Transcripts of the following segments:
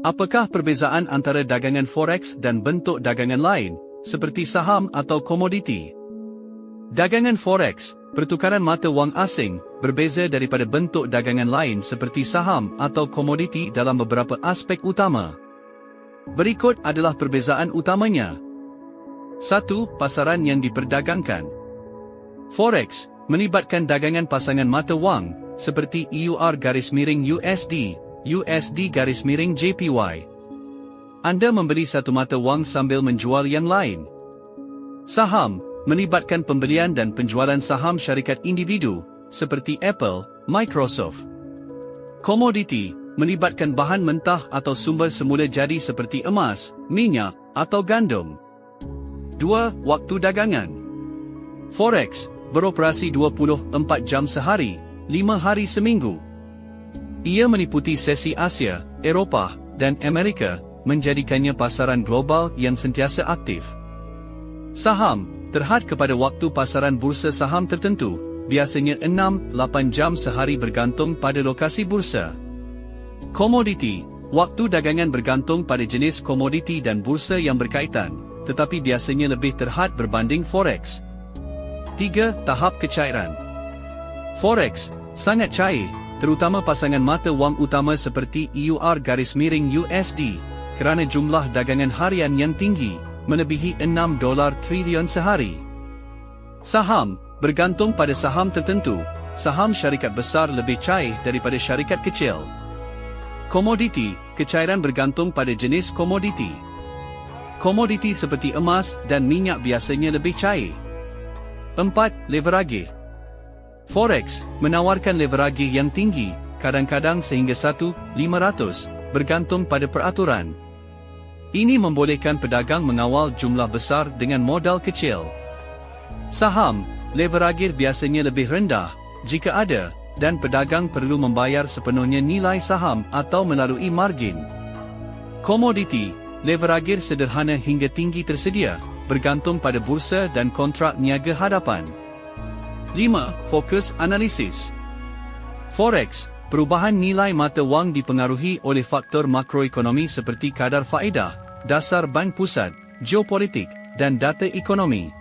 Apakah perbezaan antara dagangan forex dan bentuk dagangan lain, seperti saham atau komoditi? Dagangan forex, pertukaran mata wang asing, berbeza daripada bentuk dagangan lain seperti saham atau komoditi dalam beberapa aspek utama. Berikut adalah perbezaan utamanya. 1. Pasaran yang diperdagangkan. Forex melibatkan dagangan pasangan mata wang, seperti EUR-USD, USD-JPY. Anda membeli satu mata wang sambil menjual yang lain. Saham melibatkan pembelian dan penjualan saham syarikat individu, seperti Apple, Microsoft. Komoditi melibatkan bahan mentah atau sumber semula jadi seperti emas, minyak, atau gandum. 2. Waktu dagangan. Forex beroperasi 24 jam sehari, 5 hari seminggu. Ia meliputi sesi Asia, Eropah, dan Amerika, menjadikannya pasaran global yang sentiasa aktif. Saham terhad kepada waktu pasaran bursa saham tertentu, biasanya 6-8 jam sehari bergantung pada lokasi bursa. Komoditi, waktu dagangan bergantung pada jenis komoditi dan bursa yang berkaitan, tetapi biasanya lebih terhad berbanding forex. 3. Tahap kecairan. Forex sangat cair, terutama pasangan mata wang utama seperti EUR-USD, kerana jumlah dagangan harian yang tinggi, melebihi $6 trilion sehari. Saham bergantung pada saham tertentu, saham syarikat besar lebih cair daripada syarikat kecil. Komoditi, kecairan bergantung pada jenis komoditi. Komoditi seperti emas dan minyak biasanya lebih cair. 4. Leverage. Forex menawarkan leverage yang tinggi, kadang-kadang sehingga 1:500, bergantung pada peraturan. Ini membolehkan pedagang mengawal jumlah besar dengan modal kecil. Saham, leverage biasanya lebih rendah, jika ada, dan pedagang perlu membayar sepenuhnya nilai saham atau melalui margin. Komoditi, leverage sederhana hingga tinggi tersedia, bergantung pada bursa dan kontrak niaga hadapan. 5. Fokus analisis. Forex, perubahan nilai mata wang dipengaruhi oleh faktor makroekonomi seperti kadar faedah, dasar bank pusat, geopolitik, dan data ekonomi.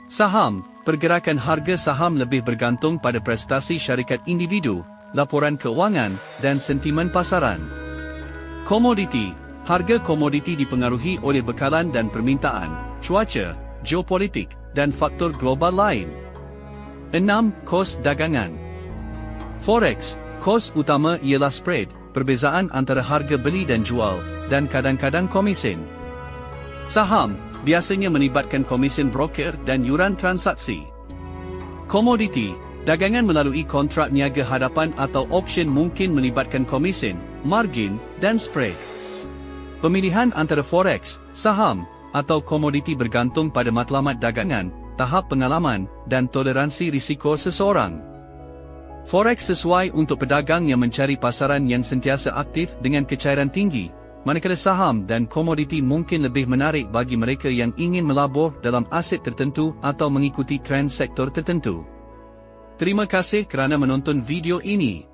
Saham, pergerakan harga saham lebih bergantung pada prestasi syarikat individu, laporan keuangan, dan sentimen pasaran. Komoditi, harga komoditi dipengaruhi oleh bekalan dan permintaan, cuaca, geopolitik, dan faktor global lain. 6. Kos dagangan. Forex, kos utama ialah spread, perbezaan antara harga beli dan jual, dan kadang-kadang komisen. Saham, biasanya melibatkan komisen broker dan yuran transaksi. Komoditi, dagangan melalui kontrak niaga hadapan atau auction mungkin melibatkan komisen, margin, dan spread. Pemilihan antara forex, saham, atau komoditi bergantung pada matlamat dagangan, tahap pengalaman, dan toleransi risiko seseorang. Forex sesuai untuk pedagang yang mencari pasaran yang sentiasa aktif dengan kecairan tinggi, manakala saham dan komoditi mungkin lebih menarik bagi mereka yang ingin melabur dalam aset tertentu atau mengikuti trend sektor tertentu. Terima kasih kerana menonton video ini.